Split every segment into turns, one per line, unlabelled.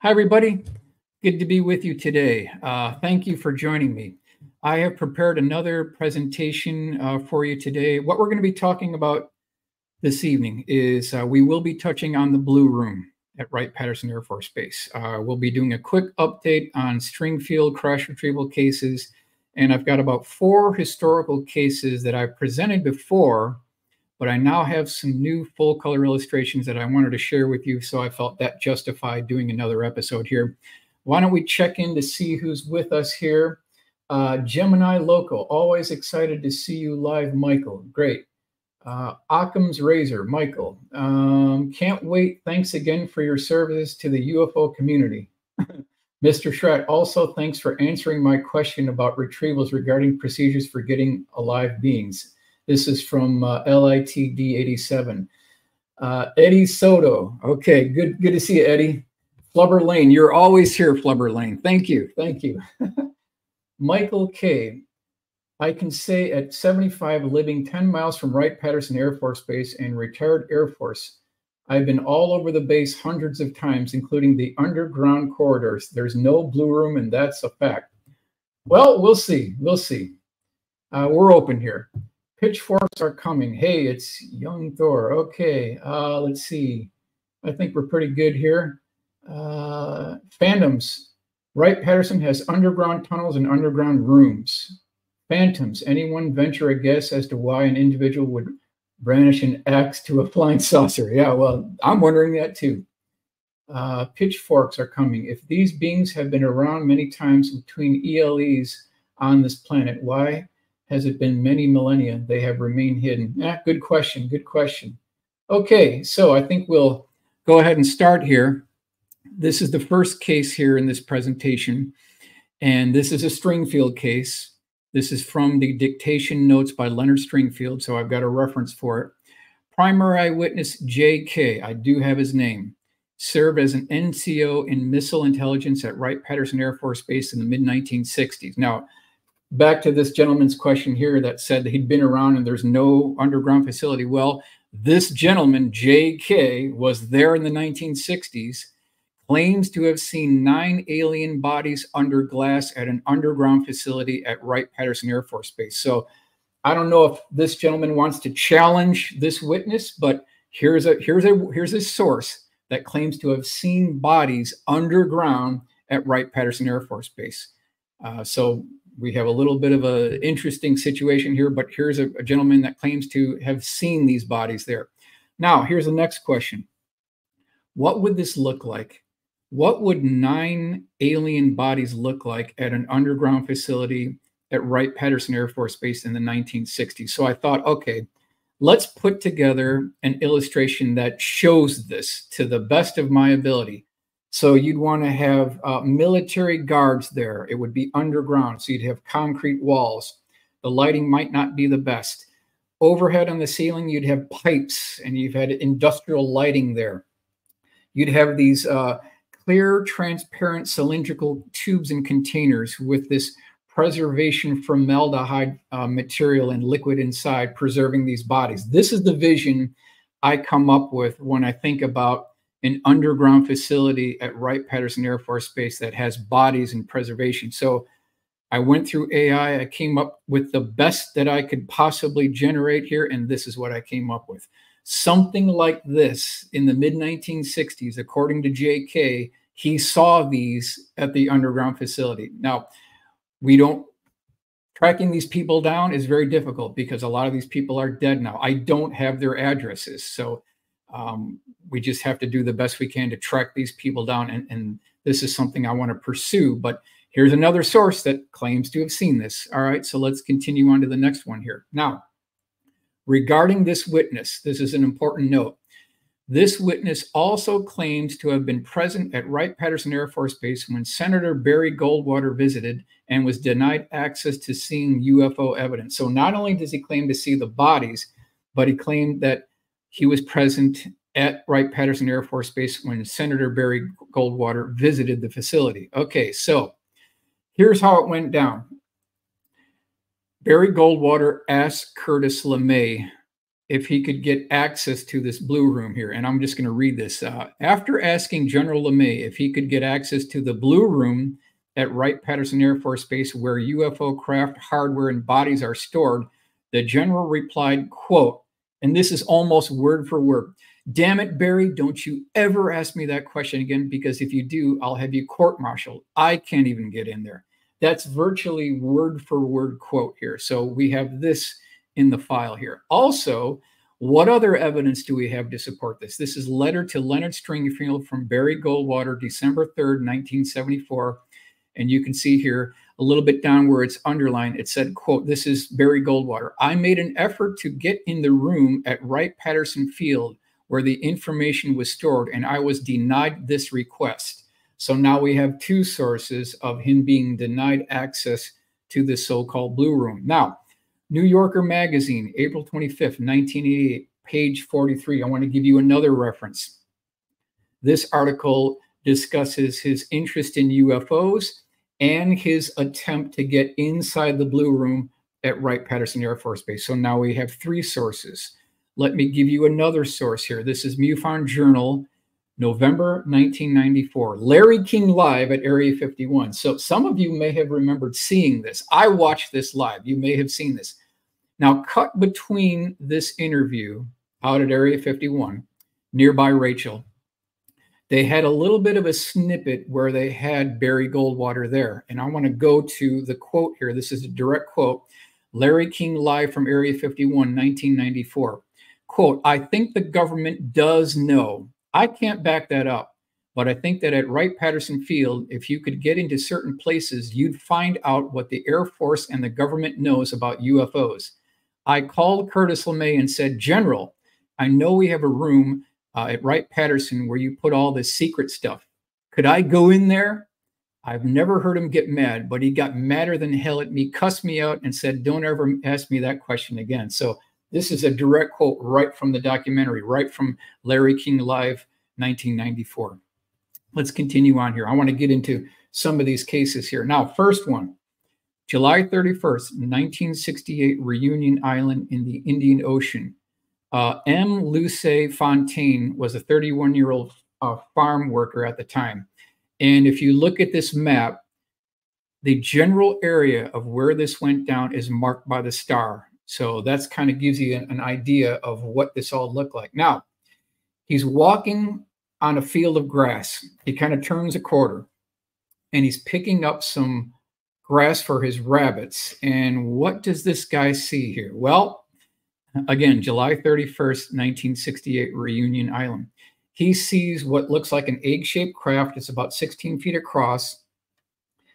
Hi, everybody. Good to be with you today. Thank you for joining me. I have prepared another presentation for you today. What we're going to be talking about this evening is we will be touching on the Blue Room at Wright Patterson Air Force Base. We'll be doing a quick update on string field crash retrieval cases, and I've got about 4 historical cases that I've presented before, but I now have some new full color illustrations that I wanted to share with you, so I felt that justified doing another episode here. Why don't we check in to see who's with us here? Gemini Local, always excited to see you live, Michael. Great. Occam's Razor, Michael. Can't wait. Thanks again for your service to the UFO community. Mr. Schratt, also thanks for answering my question about retrievals regarding procedures for getting alive beings. This is from LITD 87. Eddie Soto. Okay, good to see you, Eddie. Flubber Lane, you're always here, Flubber Lane. Thank you. Michael K. I can say at 75, living 10 miles from Wright Patterson Air Force Base and retired Air Force, I've been all over the base hundreds of times, including the underground corridors. There's no Blue Room, and that's a fact. Well, we'll see. We're open here. Pitchforks are coming. Hey, it's Young Thor. Okay, let's see. I think we're pretty good here. Phantoms. Wright Patterson has underground tunnels and underground rooms. Phantoms. Anyone venture a guess as to why an individual would brandish an axe to a flying saucer? Yeah, well, I'm wondering that too. Pitchforks are coming. If these beings have been around many times between ELEs on this planet, why has it been many millennia they have remained hidden? Good question. Okay, so I think we'll go ahead and start here. This is the first case here in this presentation, and this is a Stringfield case. This is from the dictation notes by Leonard Stringfield, so I've got a reference for it. Primary eyewitness J.K., I do have his name, served as an NCO in missile intelligence at Wright Patterson Air Force Base in the mid-1960s. Now, back to this gentleman's question here that said that he'd been around and there's no underground facility. Well, this gentleman, J.K., was there in the 1960s, claims to have seen 9 alien bodies under glass at an underground facility at Wright Patterson Air Force Base. So I don't know if this gentleman wants to challenge this witness, but here's a source that claims to have seen bodies underground at Wright Patterson Air Force Base. So we have a little bit of an interesting situation here, but here's a gentleman that claims to have seen these bodies there. Now, here's the next question. What would this look like? What would 9 alien bodies look like at an underground facility at Wright Patterson Air Force Base in the 1960s? So I thought, okay, let's put together an illustration that shows this to the best of my ability. So you'd want to have military guards there. It would be underground, so you'd have concrete walls. The lighting might not be the best. Overhead on the ceiling, you'd have pipes, and you've had industrial lighting there. You'd have these clear, transparent, cylindrical tubes and containers with this preservation formaldehyde material and liquid inside, preserving these bodies. This is the vision I come up with when I think about an underground facility at Wright Patterson Air Force Base that has bodies and preservation. So I went through AI. I came up with the best that I could possibly generate here, and this is what I came up with. Something like this in the mid-1960s, according to J.K., he saw these at the underground facility. Now, tracking these people down is very difficult because a lot of these people are dead now. I don't have their addresses, so we just have to do the best we can to track these people down, and this is something I want to pursue. But here's another source that claims to have seen this. All right, so let's continue on to the next one here. Now, regarding this witness, this is an important note. This witness also claims to have been present at Wright Patterson Air Force Base when Senator Barry Goldwater visited and was denied access to seeing UFO evidence. So not only does he claim to see the bodies, but he claimed that he was present at Wright Patterson Air Force Base when Senator Barry Goldwater visited the facility. Okay, so here's how it went down. Barry Goldwater asked Curtis LeMay if he could get access to this blue room here. And I'm just going to read this. After asking General LeMay if he could get access to the blue room at Wright Patterson Air Force Base where UFO craft hardware and bodies are stored, the general replied, quote, and this is almost word for word, "Damn it, Barry, don't you ever ask me that question again, because if you do, I'll have you court-martialed. I can't even get in there." That's virtually word for word quote here. So we have this in the file here. Also, what other evidence do we have to support this? This is letter to Leonard Stringfield from Barry Goldwater, December 3rd, 1974. And you can see here a little bit down where it's underlined, it said, quote, this is Barry Goldwater. "I made an effort to get in the room at Wright Patterson Field where the information was stored, and I was denied this request." So now we have two sources of him being denied access to this so-called blue room. Now, New Yorker Magazine, April 25th, 1988, page 43. I want to give you another reference. This article discusses his interest in UFOs and his attempt to get inside the blue room at Wright Patterson Air Force Base. So now we have three sources. Let me give you another source here. This is MUFON Journal, November 1994. Larry King live at Area 51. So some of you may have remembered seeing this. I watched this live. You may have seen this. Now, cut between this interview out at Area 51, nearby Rachel, they had a little bit of a snippet where they had Barry Goldwater there. And I want to go to the quote here. This is a direct quote. Larry King live from Area 51, 1994. Quote, "I think the government does know. I can't back that up, but I think that at Wright Patterson Field, if you could get into certain places, you'd find out what the Air Force and the government knows about UFOs. I called Curtis LeMay and said, 'General, I know we have a room at Wright Patterson where you put all this secret stuff. Could I go in there?' I've never heard him get mad, but he got madder than hell at me, cussed me out, and said, 'Don't ever ask me that question again.'" So this is a direct quote right from the documentary, right from Larry King Live, 1994. Let's continue on here. I want to get into some of these cases here. Now, first one, July 31st, 1968, Reunion Island in the Indian Ocean. M. Luce Fontaine was a 31-year-old farm worker at the time. And if you look at this map, the general area of where this went down is marked by the star. So that's kind of gives you an idea of what this all looked like. Now, he's walking on a field of grass. He kind of turns a corner and he's picking up some grass for his rabbits. And what does this guy see here? Well, again, July 31st, 1968, Reunion Island. He sees what looks like an egg-shaped craft. It's about 16 feet across.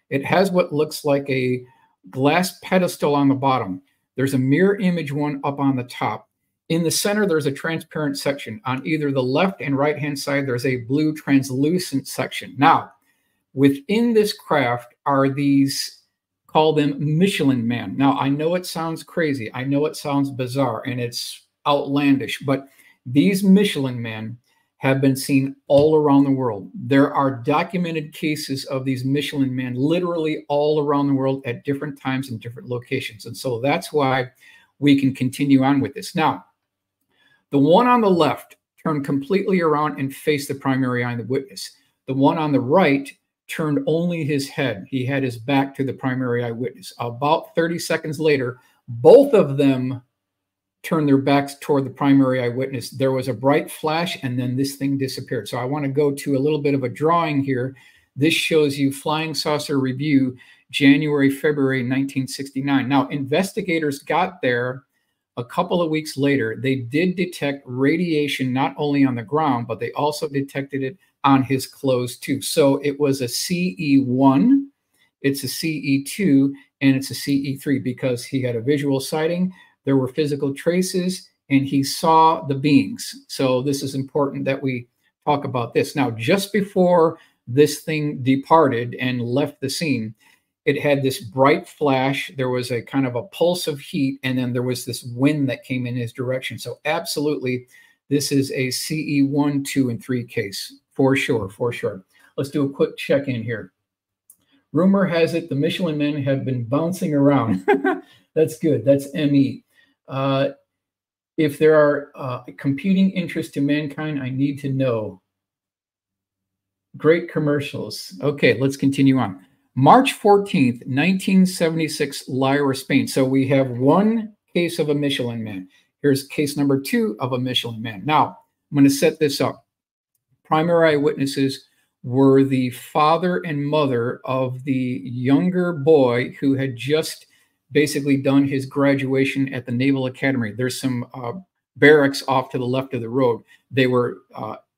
It has what looks like a glass pedestal on the bottom. There's a mirror image one up on the top. In the center, there's a transparent section. On either the left and right-hand side, there's a blue translucent section. Now, within this craft are these, call them Michelin Man. Now, I know it sounds crazy. I know it sounds bizarre and it's outlandish, but these Michelin Men have been seen all around the world. There are documented cases of these Michelin Men literally all around the world at different times and different locations. And so that's why we can continue on with this. Now, the one on the left turned completely around and faced the primary eye of the witness. The one on the right turned only his head. He had his back to the primary eyewitness. About 30 seconds later, both of them turned their backs toward the primary eyewitness. There was a bright flash, and then this thing disappeared. So I want to go to a little bit of a drawing here. This shows you Flying Saucer Review, January, February 1969. Now, investigators got there a couple of weeks later. They did detect radiation not only on the ground, but they also detected it on his clothes too. So it was a CE1, it's a CE2, and it's a CE3 because he had a visual sighting. There were physical traces, and he saw the beings. So this is important that we talk about this. Now, just before this thing departed and left the scene, it had this bright flash. There was a kind of a pulse of heat, and then there was this wind that came in his direction. So absolutely, this is a CE1, 2, and 3 case, for sure, for sure. Let's do a quick check-in here. Rumor has it the Michelin Men have been bouncing around. That's good. That's ME. If there are competing interests to mankind, I need to know. Great commercials. Okay, let's continue on. March 14th, 1976, Lyra, Spain. So we have one case of a Michelin Man. Here's case number 2 of a Michelin Man. Now, I'm going to set this up. Primary eyewitnesses were the father and mother of the younger boy who had just basically done his graduation at the Naval Academy. There's some barracks off to the left of the road. They were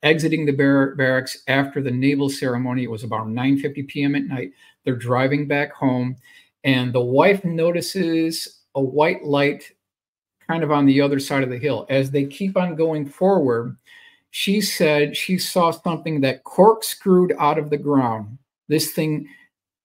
exiting the barracks after the naval ceremony. It was about 9:50 p.m. at night. They're driving back home, and the wife notices a white light kind of on the other side of the hill. As they keep on going forward, she said she saw something that corkscrewed out of the ground. This thing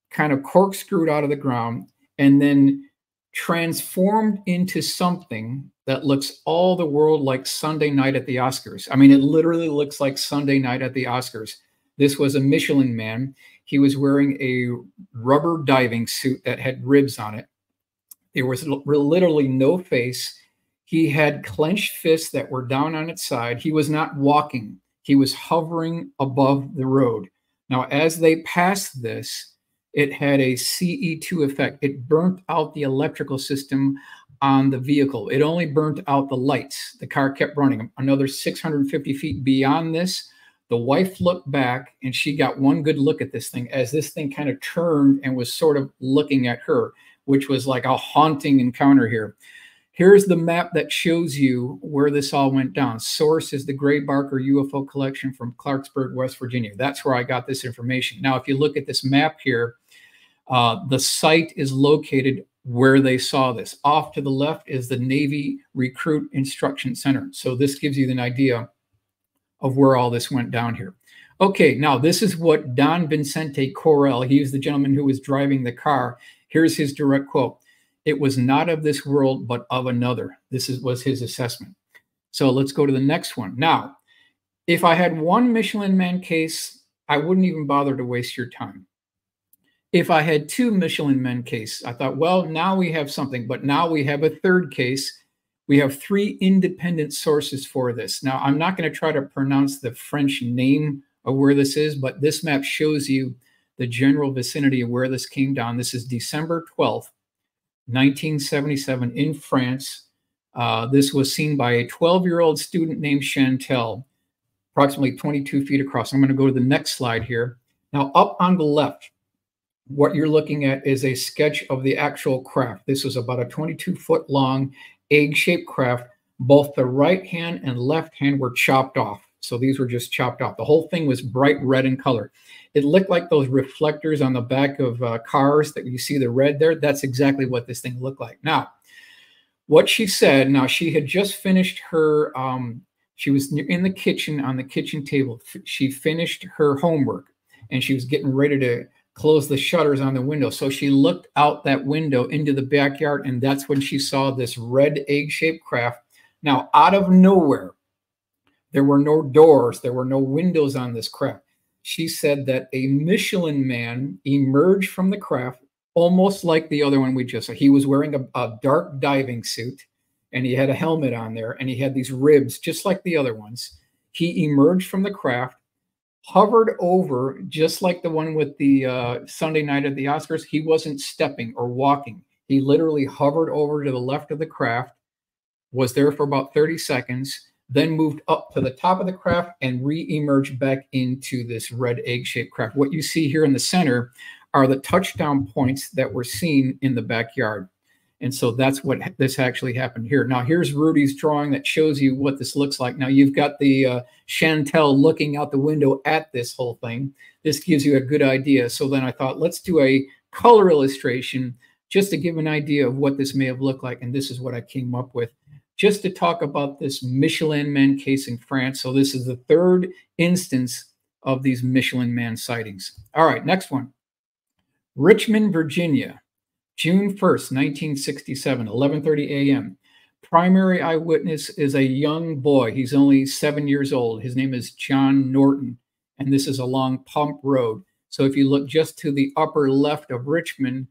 kind of corkscrewed out of the ground and then transformed into something that looks all the world like Sunday night at the Oscars. I mean, it literally looks like Sunday night at the Oscars. This was a Michelin Man. He was wearing a rubber diving suit that had ribs on it. There was literally no face. He had clenched fists that were down on its side. He was not walking. He was hovering above the road. Now, as they passed this, it had a CE2 effect. It burnt out the electrical system on the vehicle. It only burnt out the lights. The car kept running. Another 650 feet beyond this, the wife looked back and she got one good look at this thing as this thing kind of turned and was sort of looking at her, which was like a haunting encounter here. Here's the map that shows you where this all went down. Source is the Gray Barker UFO collection from Clarksburg, West Virginia. That's where I got this information. Now, if you look at this map here, the site is located where they saw this. Off to the left is the Navy Recruit Instruction Center. So this gives you an idea of where all this went down here. Okay, now this is what Don Vincente Correll, he was the gentleman who was driving the car. Here's his direct quote. "It was not of this world, but of another." This was his assessment. So let's go to the next one. Now, if I had one Michelin Man case, I wouldn't even bother to waste your time. If I had two Michelin Men case, I thought, well, now we have something, but now we have a third case. We have 3 independent sources for this. Now, I'm not going to try to pronounce the French name of where this is, but this map shows you the general vicinity of where this came down. This is December 12th, 1977 in France. This was seen by a 12-year-old student named Chantel, approximately 22 feet across. I'm going to go to the next slide here. Now, up on the left, what you're looking at is a sketch of the actual craft. This was about a 22-foot long egg-shaped craft. Both the right hand and left hand were chopped off. So these were just chopped off. The whole thing was bright red in color. It looked like those reflectors on the back of cars that you see the red there. That's exactly what this thing looked like. Now, what she said, now she had just finished her, she was in the kitchen on the kitchen table. She finished her homework and she was getting ready to close the shutters on the window. So she looked out that window into the backyard, and that's when she saw this red egg-shaped craft. Now, out of nowhere, there were no doors, there were no windows on this craft. She said that a Michelin Man emerged from the craft, almost like the other one we just saw. He was wearing a dark diving suit, and he had a helmet on there, and he had these ribs, just like the other ones. He emerged from the craft, hovered over, just like the one with the Sunday night at the Oscars. He wasn't stepping or walking. He literally hovered over to the left of the craft, was there for about 30 seconds, then moved up to the top of the craft and re-emerged back into this red egg-shaped craft. What you see here in the center are the touchdown points that were seen in the backyard. And so that's what this actually happened here. Now, here's Rudy's drawing that shows you what this looks like. Now, you've got the Chantel looking out the window at this whole thing. This gives you a good idea. So then I thought, let's do a color illustration just to give an idea of what this may have looked like. And this is what I came up with just to talk about this Michelin Man case in France. So this is the 3rd instance of these Michelin Man sightings. All right, next one. Richmond, Virginia. June 1st, 1967, 11:30 a.m. Primary eyewitness is a young boy. He's only 7 years old. His name is John Norton, and this is along Pump Road. So if you look just to the upper left of Richmond,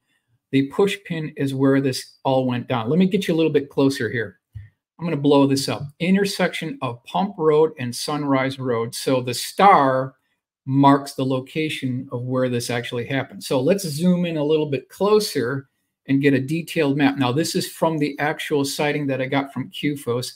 the push pin is where this all went down. Let me get you a little bit closer here. I'm going to blow this up. Intersection of Pump Road and Sunrise Road. So the star marks the location of where this actually happened. So let's zoom in a little bit closer and get a detailed map. Now, this is from the actual sighting that I got from QFOS,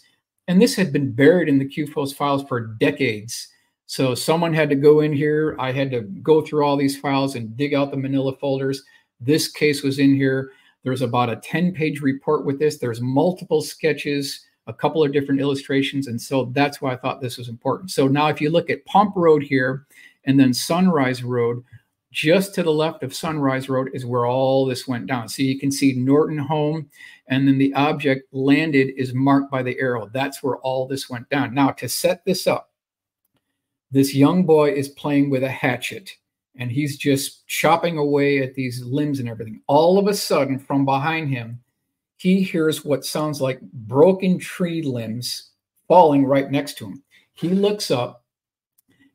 and this had been buried in the QFOS files for decades. So someone had to go in here. I had to go through all these files and dig out the manila folders. This case was in here. There's about a 10-page report with this. There's multiple sketches, a couple of different illustrations, and so that's why I thought this was important. So now if you look at Pump Road here and then Sunrise Road, just to the left of Sunrise Road is where all this went down. So you can see Norton Home, and then the object landed is marked by the arrow. That's where all this went down. Now, to set this up, this young boy is playing with a hatchet, and he's just chopping away at these limbs and everything. All of a sudden, from behind him, he hears what sounds like broken tree limbs falling right next to him. He looks up,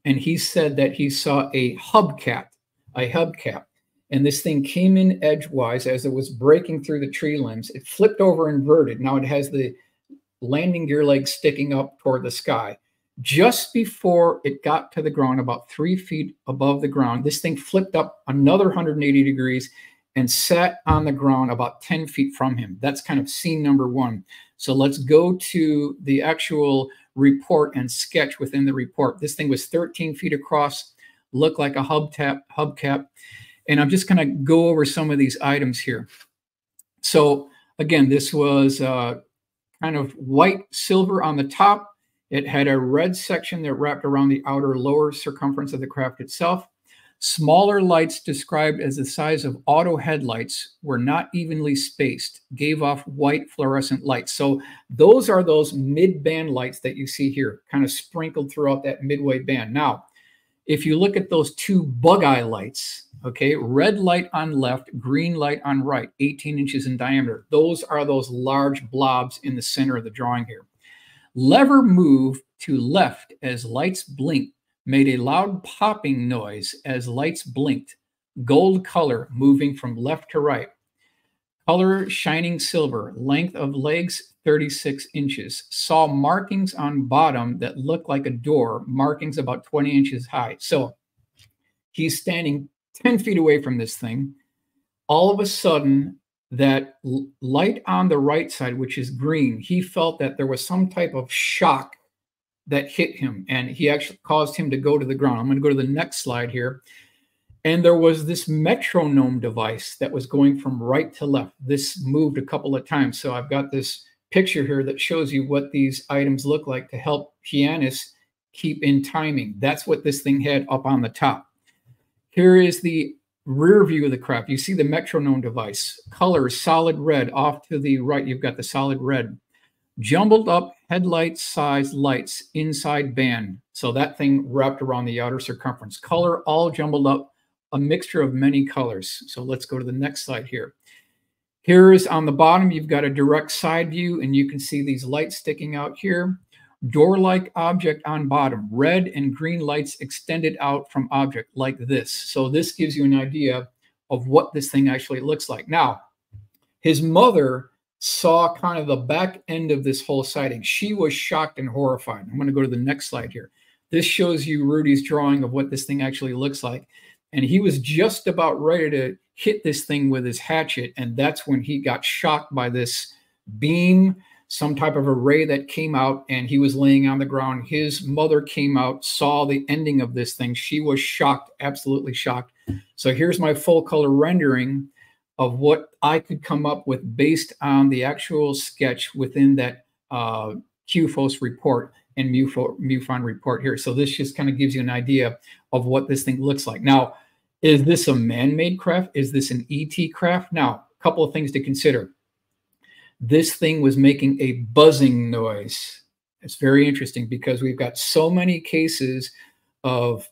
and he said that he saw a hubcap, and this thing came in edgewise as it was breaking through the tree limbs. It flipped over inverted. Now it has the landing gear legs sticking up toward the sky. Just before it got to the ground, about 3 feet above the ground, this thing flipped up another 180 degrees and sat on the ground about 10 feet from him. That's kind of scene number one. So let's go to the actual report and sketch within the report. This thing was 13 feet across, looked like a hubcap. And I'm just going to go over some of these items here. So again, this was kind of white silver on the top. It had a red section that wrapped around the outer lower circumference of the craft itself. Smaller lights described as the size of auto headlights were not evenly spaced, gave off white fluorescent lights. So those are those mid-band lights that you see here, kind of sprinkled throughout that midway band. Now, if you look at those two bug-eye lights, okay, red light on left, green light on right, 18 inches in diameter. Those are those large blobs in the center of the drawing here. Lever move to left as lights blinked, made a loud popping noise as lights blinked. Gold color moving from left to right. Color shining silver. Length of legs 36 inches. Saw markings on bottom that looked like a door. Markings about 20 inches high. So he's standing 10 feet away from this thing. All of a sudden, that light on the right side, which is green, he felt that there was some type of shock that hit him, and he actually caused him to go to the ground. I'm going to go to the next slide here. And there was this metronome device that was going from right to left. This moved a couple of times. So I've got this picture here that shows you what these items look like to help pianists keep in timing. That's what this thing had up on the top. Here is the rear view of the craft. You see the metronome device. Color solid red. Off to the right, you've got the solid red. Jumbled up headlight size lights inside band. So that thing wrapped around the outer circumference. Color all jumbled up, a mixture of many colors. So let's go to the next slide here. Here is on the bottom, you've got a direct side view, and you can see these lights sticking out here. Door-like object on bottom, red and green lights extended out from object like this. So this gives you an idea of what this thing actually looks like. Now, his mother saw kind of the back end of this whole sighting. She was shocked and horrified. I'm going to go to the next slide here. This shows you Rudy's drawing of what this thing actually looks like. And he was just about ready to hit this thing with his hatchet, and that's when he got shocked by this beam, some type of array that came out, and he was laying on the ground. His mother came out, saw the ending of this thing. She was shocked, absolutely shocked. So here's my full color rendering of what I could come up with based on the actual sketch within that QFOS report and MUFON report here. So this just kind of gives you an idea of what this thing looks like. Now, is this a man-made craft? Is this an ET craft? Now, a couple of things to consider. This thing was making a buzzing noise. It's very interesting because we've got so many cases of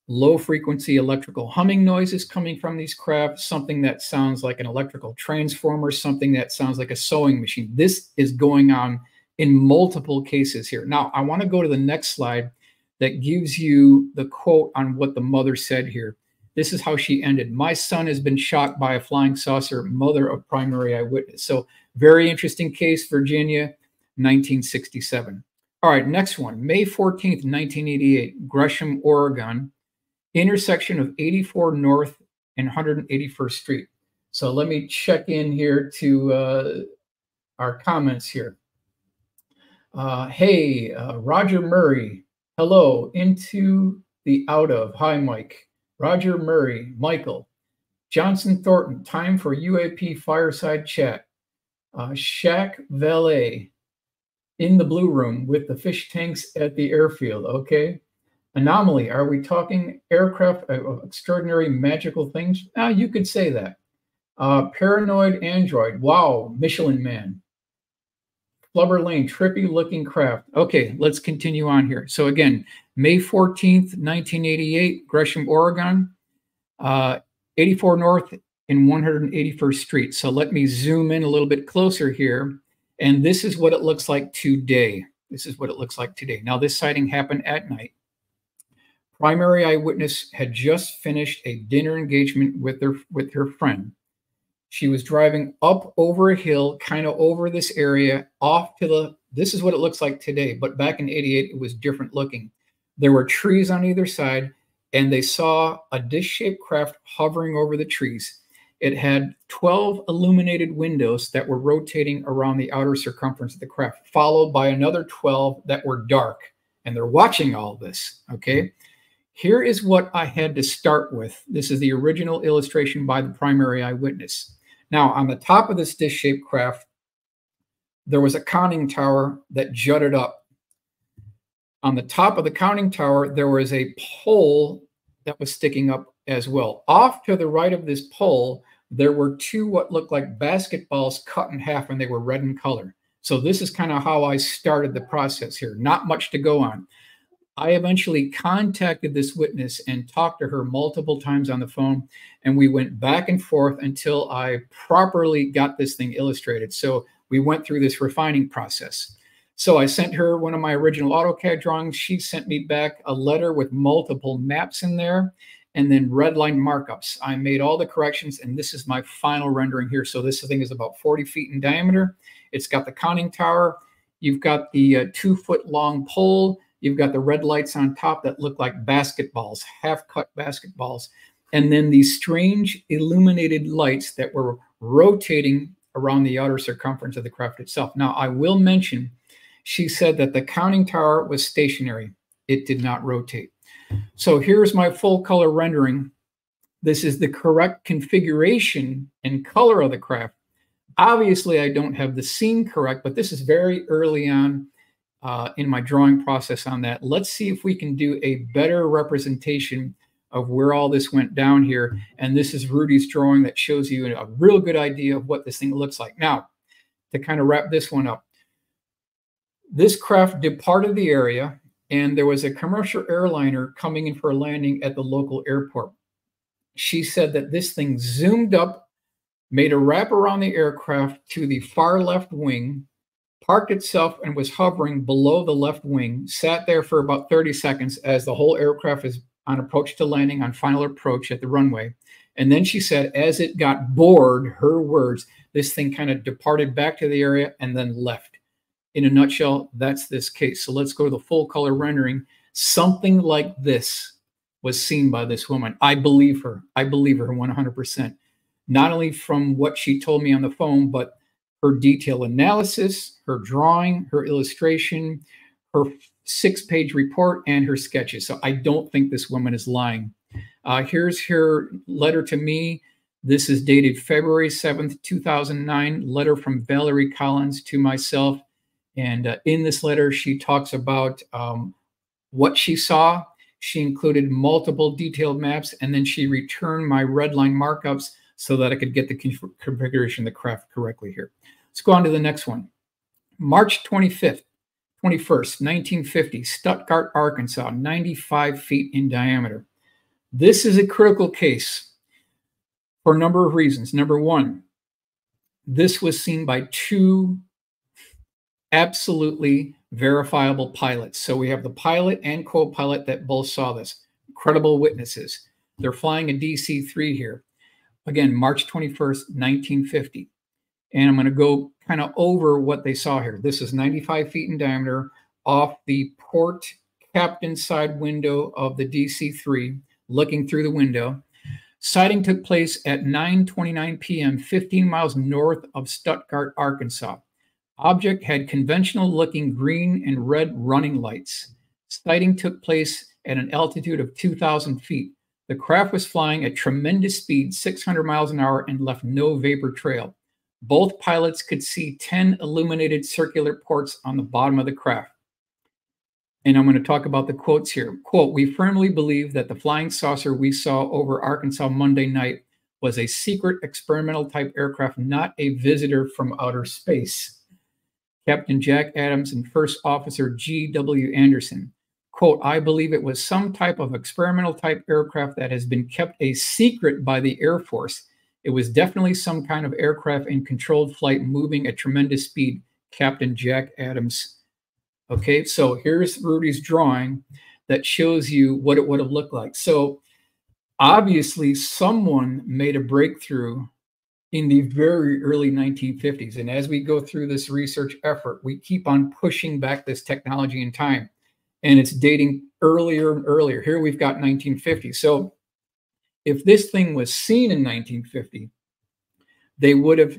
low-frequency electrical humming noises coming from these crafts, something that sounds like an electrical transformer, something that sounds like a sewing machine. This is going on in multiple cases here. Now, I want to go to the next slide that gives you the quote on what the mother said here. This is how she ended. My son has been shocked by a flying saucer, mother of primary eyewitness. So very interesting case, Virginia. 1967. All right, next one, May 14th, 1988, Gresham, Oregon, intersection of 84 North and 181st Street. So let me check in here to our comments here. Hey, Roger Murray, hello, into the out of. Hi, Mike. Roger Murray, Michael. Johnson Thornton, time for UAP fireside chat. Shaq Valet, in the blue room with the fish tanks at the airfield. Okay. Anomaly, are we talking aircraft of extraordinary magical things? You could say that. Paranoid android, wow, Michelin man. Flubber Lane, trippy looking craft. Okay, let's continue on here. So again, May 14th, 1988, Gresham, Oregon, 84 North and 181st Street. So let me zoom in a little bit closer here. And this is what it looks like today. This is what it looks like today. Now, this sighting happened at night. Primary eyewitness had just finished a dinner engagement with her friend. She was driving up over a hill, kind of over this area, off to the, this is what it looks like today, but back in 88, it was different looking. There were trees on either side, and they saw a dish-shaped craft hovering over the trees. It had 12 illuminated windows that were rotating around the outer circumference of the craft, followed by another 12 that were dark, and they're watching all this, okay? Here is what I had to start with. This is the original illustration by the primary eyewitness. Now, on the top of this dish-shaped craft, there was a conning tower that jutted up. On the top of the conning tower, there was a pole that was sticking up as well. Off to the right of this pole, there were two what looked like basketballs cut in half, and they were red in color. So this is kind of how I started the process here. Not much to go on. I eventually contacted this witness and talked to her multiple times on the phone, and we went back and forth until I properly got this thing illustrated. So we went through this refining process. So I sent her one of my original AutoCAD drawings. She sent me back a letter with multiple maps in there and then red line markups. I made all the corrections, and this is my final rendering here. So this thing is about 40 feet in diameter. It's got the conning tower. You've got the 2-foot long pole. You've got the red lights on top that look like basketballs, half-cut basketballs. And then these strange illuminated lights that were rotating around the outer circumference of the craft itself. Now, I will mention, she said that the conning tower was stationary. It did not rotate. So here's my full color rendering. This is the correct configuration and color of the craft. Obviously, I don't have the scene correct, but this is very early on in my drawing process on that. Let's see if we can do a better representation of where all this went down here. And this is Rudy's drawing that shows you a real good idea of what this thing looks like. Now, to kind of wrap this one up, this craft departed the area, and there was a commercial airliner coming in for a landing at the local airport. She said that this thing zoomed up, made a wrap around the aircraft to the far left wing, parked itself and was hovering below the left wing, sat there for about 30 seconds as the whole aircraft is on approach to landing, on final approach at the runway. And then she said, as it got bored, her words, this thing kind of departed back to the area and then left. In a nutshell, that's this case. So let's go to the full color rendering. Something like this was seen by this woman. I believe her. I believe her 100%. Not only from what she told me on the phone, but her detailed analysis, her drawing, her illustration, her 6-page report, and her sketches. So I don't think this woman is lying. Here's her letter to me. This is dated February 7th, 2009, letter from Valerie Collins to myself. And in this letter, she talks about what she saw. She included multiple detailed maps, and then she returned my red line markups so that I could get the configuration of the craft correctly here. Let's go on to the next one. March 21st, 1950, Stuttgart, Arkansas, 95 feet in diameter. This is a critical case for a number of reasons. Number one, this was seen by two absolutely verifiable pilots. So we have the pilot and co-pilot that both saw this. Credible witnesses. They're flying a DC-3 here. Again, March 21st, 1950. And I'm going to go kind of over what they saw here. This is 95 feet in diameter off the port captain side window of the DC-3, looking through the window. Sighting took place at 9:29 p.m., 15 miles north of Stuttgart, Arkansas. Object had conventional-looking green and red running lights. Sighting took place at an altitude of 2,000 feet. The craft was flying at tremendous speed, 600 miles an hour, and left no vapor trail. Both pilots could see 10 illuminated circular ports on the bottom of the craft. And I'm going to talk about the quotes here. Quote, "We firmly believe that the flying saucer we saw over Arkansas Monday night was a secret experimental type aircraft, not a visitor from outer space." Captain Jack Adams and First Officer G.W. Anderson. Quote, "I believe it was some type of experimental type aircraft that has been kept a secret by the Air Force. It was definitely some kind of aircraft in controlled flight moving at tremendous speed." Captain Jack Adams. Okay, so here's Rudy's drawing that shows you what it would have looked like. So obviously someone made a breakthrough in the very early 1950s. And as we go through this research effort, we keep on pushing back this technology in time. And it's dating earlier and earlier. Here we've got 1950. So if this thing was seen in 1950, they would have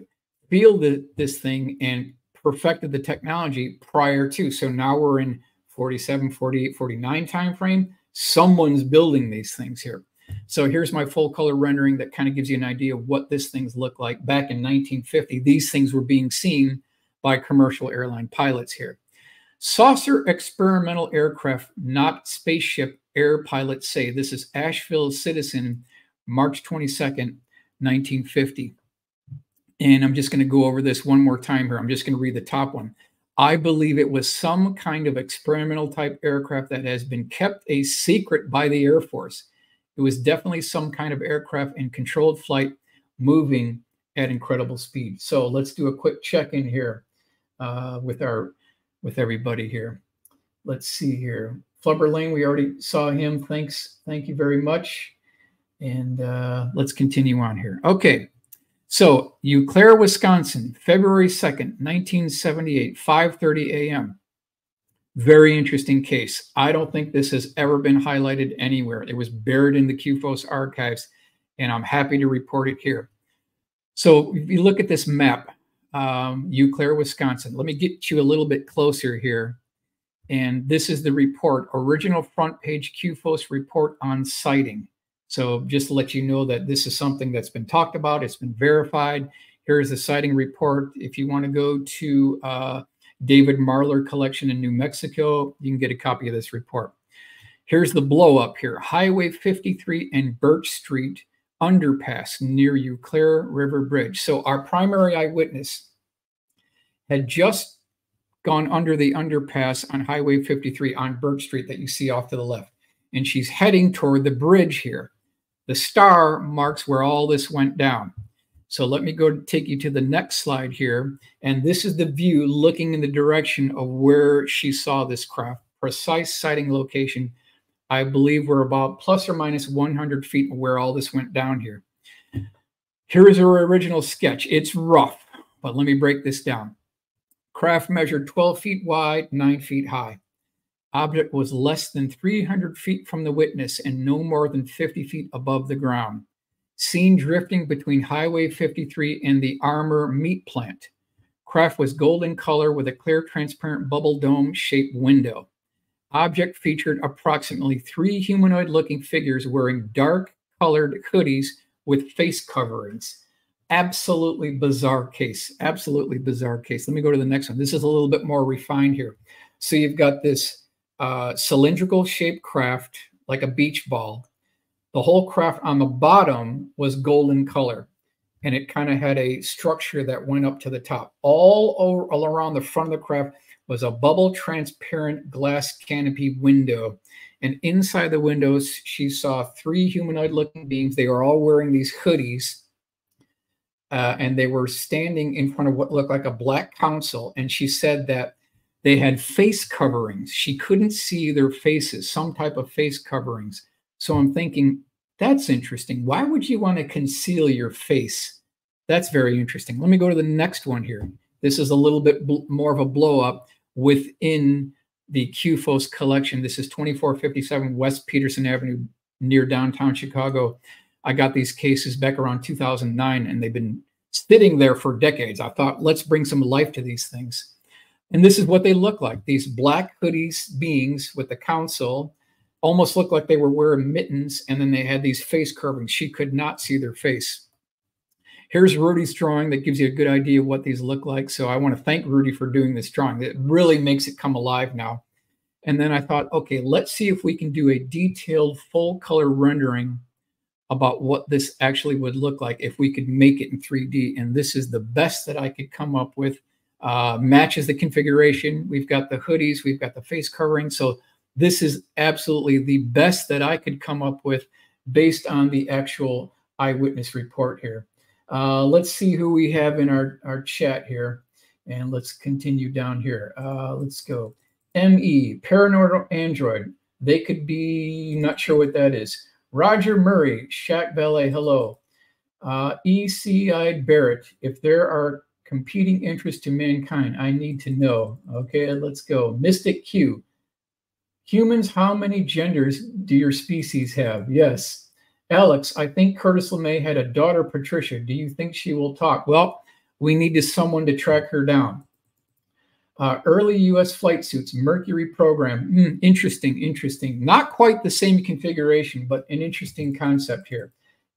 fielded this thing and perfected the technology prior to. So now we're in 47, 48, 49 time frame. Someone's building these things here. So here's my full color rendering that kind of gives you an idea of what this things look like. Back in 1950, these things were being seen by commercial airline pilots here. Saucer experimental aircraft, not spaceship, air pilots say. This is Asheville Citizen, March 22nd, 1950. And I'm just going to go over this one more time here. I'm just going to read the top one. "I believe it was some kind of experimental type aircraft that has been kept a secret by the Air Force. It was definitely some kind of aircraft in controlled flight moving at incredible speed." So let's do a quick check-in here with everybody here. Let's see here. Flubber Lane, we already saw him. Thanks. Thank you very much. And let's continue on here. Okay. So, Eau Claire, Wisconsin, February 2nd, 1978, 5:30 a.m. Very interesting case. I don't think this has ever been highlighted anywhere. It was buried in the QFOS archives, and I'm happy to report it here. So, if you look at this map, Eau Claire, Wisconsin, let me get you a little bit closer here. And this is the report, original front page QFOS report on sighting. So just to let you know that this is something that's been talked about. It's been verified. Here's the sighting report. If you want to go to David Marler collection in New Mexico, you can get a copy of this report. Here's the blow up here. Highway 53 and Birch Street underpass near Eau Claire River Bridge. So our primary eyewitness had just gone under the underpass on Highway 53 on Birch Street that you see off to the left. And she's heading toward the bridge here. The star marks where all this went down. So let me go take you to the next slide here. And this is the view looking in the direction of where she saw this craft. Precise sighting location. I believe we're about plus or minus 100 feet where all this went down here. Here's her original sketch. It's rough, but let me break this down. Craft measured 12 feet wide, 9 feet high. Object was less than 300 feet from the witness and no more than 50 feet above the ground. Seen drifting between Highway 53 and the Armour meat plant. Craft was golden color with a clear, transparent bubble dome-shaped window. Object featured approximately 3 humanoid-looking figures wearing dark-colored hoodies with face coverings. Absolutely bizarre case. Absolutely bizarre case. Let me go to the next one. This is a little bit more refined here. So you've got this cylindrical shaped craft like a beach ball. The whole craft on the bottom was golden color, and it kind of had a structure that went up to the top. All around the front of the craft was a bubble transparent glass canopy window, and inside the windows she saw 3 humanoid looking beings. They were all wearing these hoodies, and they were standing in front of what looked like a black console, and she said that they had face coverings. She couldn't see their faces, some type of face coverings. So I'm thinking, that's interesting. Why would you want to conceal your face That's very interesting. Let me go to the next one here. This is a little bit more of a blow up within the QFOS collection. This is 2457 West Peterson Avenue near downtown Chicago. I got these cases back around 2009, and they've been sitting there for decades. I thought, let's bring some life to these things. And this is what they look like. These black hoodies beings with the console almost look like they were wearing mittens, and then they had these face coverings. She could not see their face. Here's Rudy's drawing that gives you a good idea of what these look like. So I want to thank Rudy for doing this drawing. It really makes it come alive now. And then I thought, okay, let's see if we can do a detailed full color rendering about what this actually would look like if we could make it in 3D. And this is the best that I could come up with. Matches the configuration. We've got the hoodies. We've got the face covering. So this is absolutely the best that I could come up with based on the actual eyewitness report here. Let's see who we have in our chat here. And let's continue down here. Let's go. ME, Paranoid Android. They could be, not sure what that is. Roger Murray, Shack Ballet, hello. ECI Barrett, if there are competing interests to mankind, I need to know. Okay, let's go. Mystic Q. Humans, how many genders do your species have? Yes. Alex, I think Curtis LeMay had a daughter, Patricia. Do you think she will talk? Well, we needed someone to track her down. Early U.S. flight suits, Mercury program. Interesting, interesting. Not quite the same configuration, but an interesting concept here.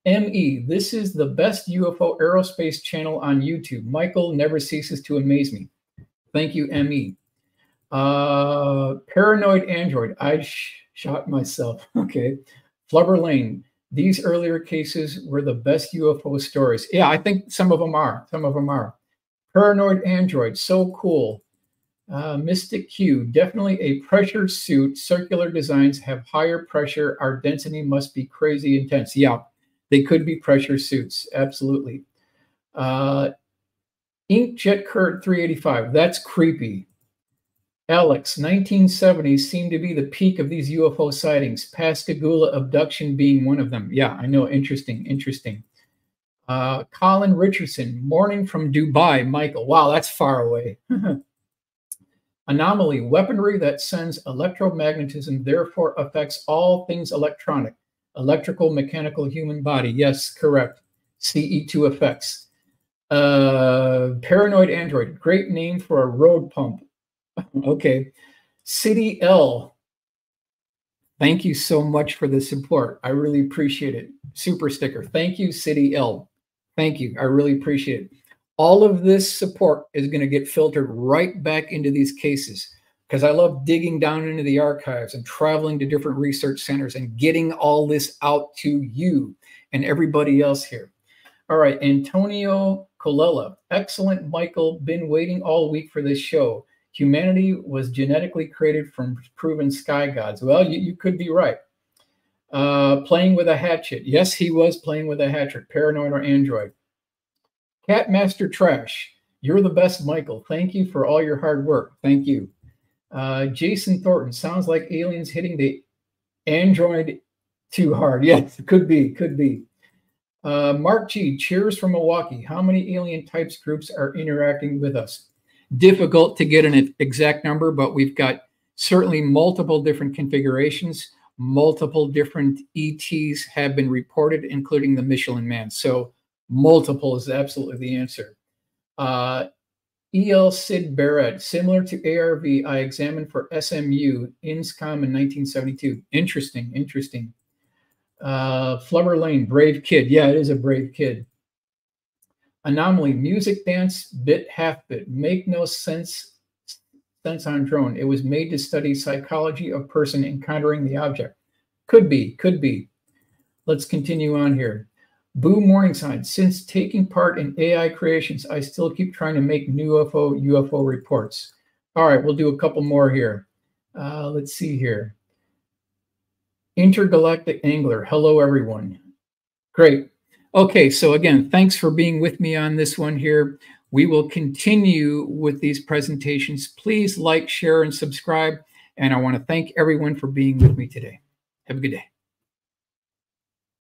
ME, this is the best UFO aerospace channel on YouTube. Michael never ceases to amaze me. Thank you, ME. Paranoid Android, I shot myself. Okay. Flubber Lane, these earlier cases were the best UFO stories. Yeah, I think some of them are. Some of them are. Paranoid Android, so cool. Mystic Q, definitely a pressure suit. Circular designs have higher pressure. Our density must be crazy intense. Yeah, they could be pressure suits. Absolutely. Inkjet Kurt 385, that's creepy. Alex, 1970s seem to be the peak of these UFO sightings. Pascagoula abduction being one of them. Yeah, I know. Interesting, interesting. Colin Richardson, morning from Dubai. Michael, wow, that's far away. Anomaly, weaponry that sends electromagnetism, therefore affects all things electronic, electrical, mechanical, human body. Yes, correct. CE2 effects. Paranoid Android, great name for a road pump. Okay. City L, thank you so much for the support. I really appreciate it. Super sticker. Thank you, City L. Thank you. I really appreciate it. All of this support is going to get filtered right back into these cases because I love digging down into the archives and traveling to different research centers and getting all this out to you and everybody else here. All right, Antonio Colella. Excellent, Michael. Been waiting all week for this show. Humanity was genetically created from proven sky gods. Well, you could be right. Playing with a hatchet. Yes, he was playing with a hatchet. Paranoid or Android. Catmaster Trash, you're the best, Michael. Thank you for all your hard work. Thank you. Jason Thornton, sounds like aliens hitting the Android too hard. Yes, it could be, could be. Mark G, cheers from Milwaukee. How many alien types groups are interacting with us? Difficult to get an exact number, but we've got certainly multiple different configurations. Multiple different ETs have been reported, including the Michelin Man. So multiple is absolutely the answer. E.L. Sid Barrett, similar to ARV, I examined for SMU, INSCOM in 1972. Interesting, interesting. Flubber Lane, brave kid. Yeah, it is a brave kid. Anomaly, music, dance, bit, half bit. Make no sense on drone. It was made to study psychology of person encountering the object. Could be, could be. Let's continue on here. Boo Morningside, since taking part in AI creations, I still keep trying to make new UFO reports. All right, we'll do a couple more here. Let's see here. Intergalactic Angler, hello everyone. Great. Okay, so again, thanks for being with me on this one here. We will continue with these presentations. Please like, share, and subscribe. And I want to thank everyone for being with me today. Have a good day.